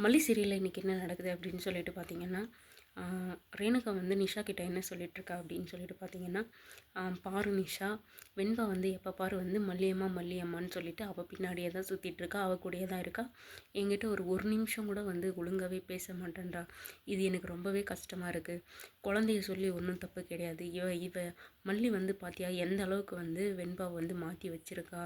மல்லி சீரியலில் இன்றைக்கி என்ன நடக்குது அப்படின்னு சொல்லிட்டு பார்த்தீங்கன்னா, ரேணுகா வந்து நிஷா கிட்ட என்ன சொல்லிகிட்ருக்கா அப்படின்னு சொல்லிட்டு பார்த்தீங்கன்னா, பாரு நிஷா, வெண்பா வந்து எப்போ பாரு வந்து மல்லியம்மா மல்லியம்மான்னு சொல்லிட்டு அவள் பின்னாடியே தான் சுற்றிட்டுருக்கா, அவள் கூடயே தான் இருக்கா. என்கிட்ட ஒரு ஒரு நிமிஷம் கூட வந்து ஒழுங்காகவே பேச மாட்டேன்றா. இது எனக்கு ரொம்பவே கஷ்டமாக இருக்குது. குழந்தைய சொல்லி ஒன்றும் தப்பு கிடையாது. இவ மல்லி வந்து பார்த்தியா எந்த அளவுக்கு வந்து வெண்பாவை வந்து மாற்றி வச்சுருக்கா.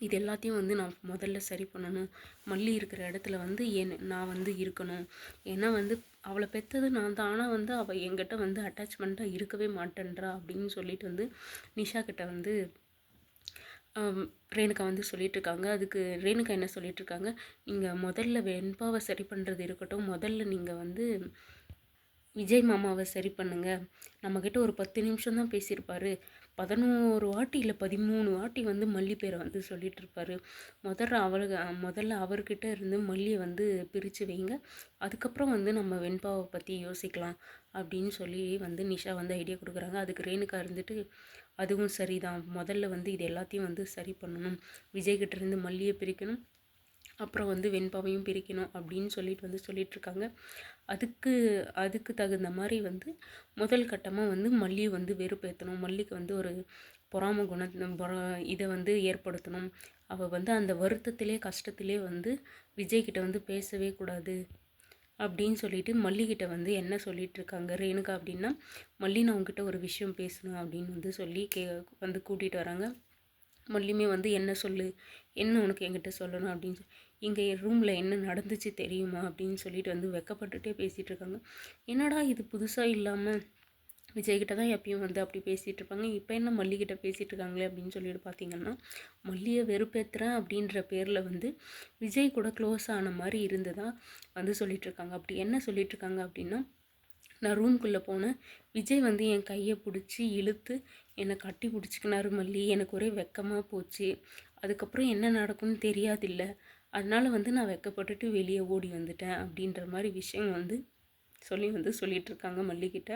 இது எல்லாத்தையும் வந்து நான் முதல்ல சரி பண்ணணும். மல்லி இருக்கிற இடத்துல வந்து நான் வந்து இருக்கணும். ஏன்னா வந்து அவளை பெற்றது நான் தான். ஆனால் வந்து அவள் என்கிட்ட வந்து அட்டாச்மெண்ட்டாக இருக்கவே மாட்டேன்றா அப்படின்னு சொல்லிட்டு வந்து நிஷா கிட்ட வந்து ரேணுகா வந்து சொல்லிகிட்ருக்காங்க. அதுக்கு ரேணுகா என்ன சொல்லிகிட்ருக்காங்க, நீங்கள் முதல்ல வெண்பாவை சரி பண்ணுறது இருக்கட்டும், முதல்ல நீங்கள் வந்து விஜய் மாமாவை சரி பண்ணுங்க. நம்மக்கிட்ட ஒரு 10 நிமிஷம் தான் பேசியிருப்பார். 11 வாட்டி இல்லை 13 வாட்டி வந்து மல்லி பேரை வந்து சொல்லிகிட்ருப்பார். முதல்ல அவர்கிட்ட இருந்து மல்லியை வந்து பிரித்து வைங்க. அதுக்கப்புறம் வந்து நம்ம வெண்பாவை பற்றி யோசிக்கலாம் அப்படின்னு சொல்லி வந்து நிஷா வந்து ஐடியா கொடுக்குறாங்க. அதுக்கு ரேணுகா இருந்துட்டு, அதுவும் சரிதான், முதல்ல வந்து இது எல்லாத்தையும் வந்து சரி பண்ணணும். விஜய்கிட்ட இருந்து மல்லியை பிரிக்கணும், அப்புறம் வந்து வெண்பாவையும் பிரிக்கணும் அப்படின்னு சொல்லிட்டு வந்து சொல்லிகிட்ருக்காங்க. அதுக்கு அதுக்கு தகுந்த மாதிரி வந்து முதல் கட்டமாக வந்து மல்லியை வந்து வெறுப்பேற்றணும். மல்லிக்கு வந்து ஒரு பொறாம இதை வந்து ஏற்படுத்தணும். அவள் வந்து அந்த வருத்தத்திலே கஷ்டத்திலே வந்து விஜய்கிட்ட வந்து பேசவே கூடாது அப்படின்னு சொல்லிட்டு மல்லிகிட்ட வந்து என்ன சொல்லிகிட்ருக்காங்க ரேணுகா அப்படின்னா, மல்லி நான் உங்ககிட்ட ஒரு விஷயம் பேசணும் அப்படின்னு வந்து சொல்லி வந்து கூட்டிகிட்டு வராங்க. மல்லியுமே வந்து என்ன சொல்லு, என்ன உனக்கு என்கிட்ட சொல்லணும் அப்படின்னு இங்கே ரூமில் என்ன நடந்துச்சு தெரியுமா அப்படின்னு சொல்லிட்டு வந்து வெக்கப்பட்டுட்டே பேசிகிட்டு இருக்காங்க. என்னடா இது புதுசாக இல்லாமல் விஜய்கிட்ட தான் எப்பயும் வந்து அப்படி பேசிகிட்டு இருப்பாங்க, இப்போ என்ன மல்லிகிட்ட பேசிகிட்டு இருக்காங்களே அப்படின்னு சொல்லிட்டு பார்த்தீங்கன்னா, மல்லியை வெறுப்பேற்றுறேன் அப்படின்ற பேரில் வந்து விஜய் கூட க்ளோஸ் ஆன மாதிரி இருந்ததாக வந்து சொல்லிகிட்ருக்காங்க. அப்படி என்ன சொல்லிகிட்ருக்காங்க அப்படின்னா, நான் ரூம்குள்ளே போனேன், விஜய் வந்து என் கையை பிடிச்சி இழுத்து என்னை கட்டி பிடிச்சிக்கினாரு மல்லி. எனக்கு ஒரே வெக்கமாக போச்சு. அதுக்கப்புறம் என்ன நடக்கும்னு தெரியாதில்ல, அதனால் வந்து நான் வெக்கப்பட்டுட்டு வெளியே ஓடி வந்துட்டேன் அப்படின்ற மாதிரி விஷயம் வந்து சொல்லிகிட்ருக்காங்க மல்லிக்கிட்ட.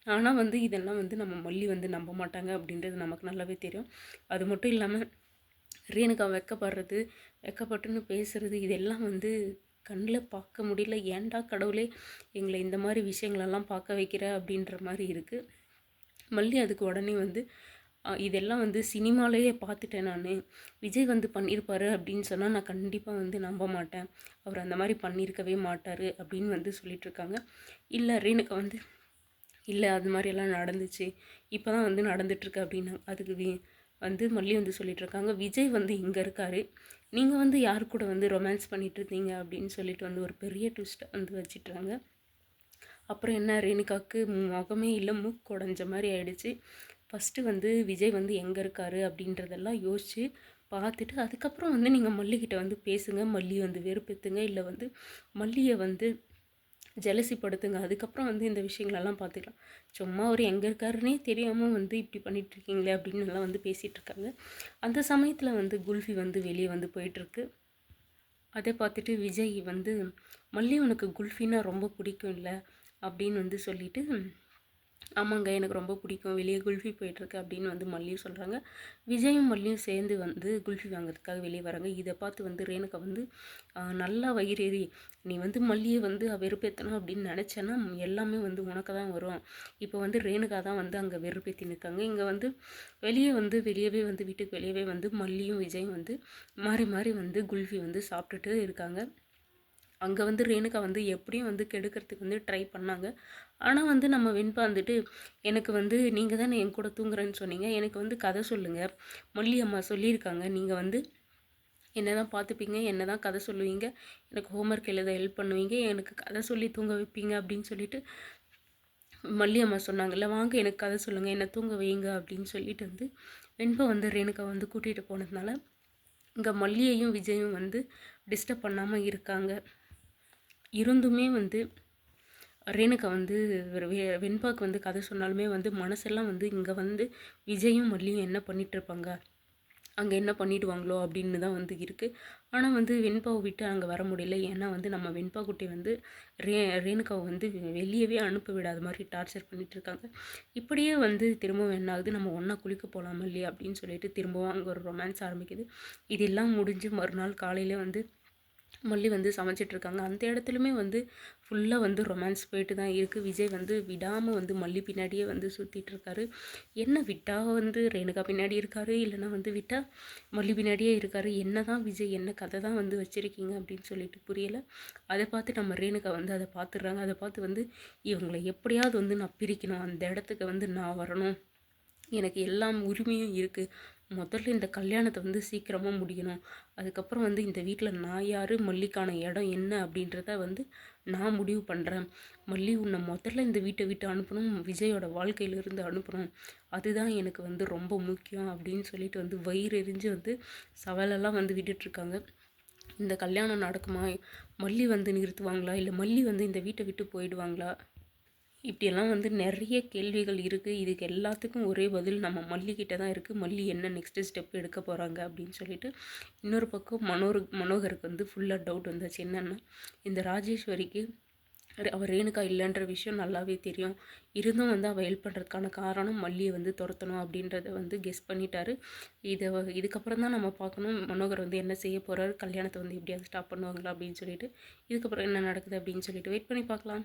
ஆனால் வந்து இதெல்லாம் வந்து நம்ம மல்லி வந்து நம்ப மாட்டாங்க அப்படின்றது நமக்கு நல்லாவே தெரியும். அது மட்டும் இல்லாமல் ரேணுகா வெக்கப்பட்டுன்னு பேசுகிறது இதெல்லாம் வந்து கண்ணில் பார்க்க முடியல. ஏன்டா கடவுளே எங்களை இந்த மாதிரி விஷயங்களெல்லாம் பார்க்க வைக்கிற அப்படின்ற மாதிரி இருக்குது. மல்லி அதுக்கு உடனே வந்து இதெல்லாம் வந்து சினிமாலேயே பார்த்துட்டேன் நான், விஜய் வந்து பண்ணியிருப்பாரு அப்படின்னு சொன்னால் நான் கண்டிப்பாக வந்து நம்ப மாட்டேன், அவர் அந்த மாதிரி பண்ணியிருக்கவே மாட்டார் அப்படின்னு வந்து சொல்லிகிட்ருக்காங்க. இல்லை ரேணுகா வந்து இல்லை அது மாதிரியெல்லாம் நடந்துச்சு, இப்போ தான் வந்து நடந்துகிட்ருக்கு அப்படின்னா அதுக்கு வந்து மல்லி வந்து சொல்லிகிட்ருக்காங்க, விஜய் வந்து இங்கே இருக்கார், நீங்கள் வந்து யார் கூட வந்து ரொமான்ஸ் பண்ணிகிட்டு இருந்தீங்க அப்படின்னு சொல்லிட்டு வந்து ஒரு பெரிய ட்விஸ்ட்டை வந்து வச்சிட்றாங்க. அப்புறம் என்ன ரேணுகாவுக்கு முகமே இல்லை, மூக்கு உடஞ்ச மாதிரி ஆயிடுச்சு. ஃபஸ்ட்டு வந்து விஜய் வந்து எங்கே இருக்கார் அப்படின்றதெல்லாம் யோசித்து பார்த்துட்டு அதுக்கப்புறம் வந்து நீங்கள் மல்லிகிட்ட வந்து பேசுங்க, மல்லியை வந்து வெறுப்பேற்றுங்க, இல்லை வந்து மல்லியை வந்து ஜலசிப்படுத்துங்க, அதுக்கப்புறம் வந்து இந்த விஷயங்களெல்லாம் பார்த்துக்கலாம். சும்மா அவர் எங்கே இருக்காருன்னே தெரியாமல் வந்து இப்படி பண்ணிகிட்ருக்கீங்களே அப்படின்னு எல்லாம் வந்து பேசிகிட்ருக்காங்க. அந்த சமயத்தில் வந்து குல்ஃபி வந்து வெளியே வந்து போயிட்டுருக்கு. அதை பார்த்துட்டு விஜய் வந்து, மல்லி உனக்கு குல்ஃபின்னா ரொம்ப பிடிக்கும் இல்லை அப்படின்னு வந்து சொல்லிவிட்டு, ஆமாங்க எனக்கு ரொம்ப பிடிக்கும், வெளியே குல்ஃபி போயிட்டுருக்கு அப்படின்னு வந்து மல்லியும் சொல்கிறாங்க. விஜயும் மல்லியும் சேர்ந்து வந்து குல்ஃபி வாங்குறதுக்காக வெளியே வராங்க. இதை பார்த்து வந்து ரேணுகா வந்து நல்லா வயிறேறி, நீ வந்து மல்லியை வந்து வெறுப்பேற்றணும் அப்படின்னு நினச்சேன்னா எல்லாமே வந்து உனக்கு தான் வரும். இப்போ வந்து ரேணுகா தான் வந்து அங்கே வெறுப்பேற்றி நிற்காங்க. இங்கே வந்து வெளியவே வந்து வீட்டுக்கு வெளியவே வந்து மல்லியும் விஜயும் வந்து மாறி மாறி வந்து குல்ஃபி வந்து சாப்பிட்டுட்டு இருக்காங்க. அங்கே வந்து ரேணுகா வந்து எப்படியும் வந்து கெடுக்கிறதுக்கு வந்து ட்ரை பண்ணாங்க. ஆனால் வந்து நம்ம வெண்பா வந்துட்டு, எனக்கு வந்து நீங்கள் தானே என் கூட தூங்குறேன்னு சொன்னீங்க, எனக்கு வந்து கதை சொல்லுங்கள், மல்லி அம்மா சொல்லியிருக்காங்க, நீங்கள் வந்து என்ன தான் பார்த்துப்பீங்க, என்ன தான் கதை சொல்லுவீங்க, எனக்கு ஹோம்ஒர்க் எழுத ஹெல்ப் பண்ணுவீங்க, எனக்கு கதை சொல்லி தூங்க வைப்பீங்க அப்படின்னு சொல்லிட்டு மல்லி அம்மா சொன்னாங்கல்ல, வாங்க எனக்கு கதை சொல்லுங்கள், என்னை தூங்க வைங்க அப்படின்னு சொல்லிட்டு வந்து வெண்பா வந்து ரேணுகா வந்து கூட்டிகிட்டு போனதுனால இங்கே மல்லியையும் விஜயும் வந்து டிஸ்டர்ப் பண்ணாமல் இருக்காங்க. இருந்துமே வந்து ரேணுகா வந்து வெண்பாவுக்கு வந்து கதை சொன்னாலுமே வந்து மனசெல்லாம் வந்து இங்கே வந்து விஜயும் மல்லியும் என்ன பண்ணிகிட்ருப்பாங்க, அங்கே என்ன பண்ணிவிடுவாங்களோ அப்படின்னு தான் வந்து இருக்குது. ஆனால் வந்து வெண்பாவை விட்டு அங்கே வர முடியல. ஏன்னா வந்து நம்ம வெண்பா குட்டி வந்து ரேணுகாவை வந்து வெளியவே அனுப்ப விடாத மாதிரி டார்ச்சர் பண்ணிகிட்ருக்காங்க. இப்படியே வந்து திரும்பவும் என்ன ஆகுது, நம்ம ஒன்றா குளிக்க போகலாம் இல்லையா அப்படின்னு சொல்லிட்டு திரும்பவும் அங்கே ஒரு ரொமான்ஸ் ஆரம்பிக்குது. இதெல்லாம் முடிஞ்சு மறுநாள் காலையில் வந்து மல்லி வந்து சமைச்சிட்ருக்காங்க. அந்த இடத்துலயுமே வந்து ஃபுல்லாக வந்து ரொமான்ஸ் போயிட்டு தான் இருக்குது. விஜய் வந்து விடாமல் வந்து மல்லி பின்னாடியே வந்து சுற்றிட்டுருக்காரு. என்ன விட்டா வந்து ரேணுகா பின்னாடி இருக்காரு, இல்லைனா வந்து விட்டா மல்லி பின்னாடியே இருக்காரு. என்ன தான் விஜய் என்ன கதை தான் வந்து வச்சுருக்கீங்க அப்படின்னு சொல்லிட்டு புரியலை. அதை பார்த்து நம்ம ரேணுகா வந்து அதை பார்த்துடுறாங்க. அதை பார்த்து வந்து இவங்களை எப்படியாவது வந்து நான் பிரிக்கணும், அந்த இடத்துக்கு வந்து நான் வரணும், எனக்கு எல்லா உரிமையும் இருக்குது, முதல்ல இந்த கல்யாணத்தை வந்து சீக்கிரமாக முடியணும், அதுக்கப்புறம் வந்து இந்த வீட்டில் நான் யார், மல்லிக்கான இடம் என்ன அப்படின்றத வந்து நான் முடிவு பண்ணுறேன், மல்லி உன்னை முதல்ல இந்த வீட்டை விட்டு அனுப்பணும், விஜயோட வாழ்க்கையிலிருந்து அனுப்பணும், அதுதான் எனக்கு வந்து ரொம்ப முக்கியம் அப்படின்னு சொல்லிட்டு வந்து வயிறு எரிஞ்சு வந்து சவாலெல்லாம் வந்து விட்டுட்ருக்காங்க. இந்த கல்யாணம் நடக்குமா, மல்லி வந்து நிறுத்துவாங்களா, இல்லை மல்லி வந்து இந்த வீட்டை விட்டு போயிடுவாங்களா, இப்படியெல்லாம் வந்து நிறைய கேள்விகள் இருக்குது. இதுக்கு எல்லாத்துக்கும் ஒரே பதில் நம்ம மல்லிகிட்ட தான் இருக்குது. மல்லி என்ன நெக்ஸ்ட்டு ஸ்டெப் எடுக்க போகிறாங்க அப்படின்னு சொல்லிட்டு. இன்னொரு பக்கம் மனோகருக்கு வந்து ஃபுல்லாக டவுட் வந்தாச்சு. என்னென்னா, இந்த ராஜேஸ்வரிக்கு அவர் ரேணுகா இல்லைன்ற விஷயம் நல்லாவே தெரியும், இருந்தும் வந்து அவள் ஹெல்ப் பண்ணுறதுக்கான காரணம் மல்லியை வந்து துரத்தணும் அப்படின்றத வந்து கெஸ் பண்ணிட்டாரு. இதுக்கப்புறம் தான் நம்ம பார்க்கணும் மனோகர் வந்து என்ன செய்ய போகிறாரு, கல்யாணத்தை வந்து எப்படியாவது ஸ்டாப் பண்ணுவாங்களா அப்படின்னு சொல்லிட்டு. இதுக்கப்புறம் என்ன நடக்குது அப்படின்னு சொல்லிட்டு வெயிட் பண்ணி பார்க்கலாம்.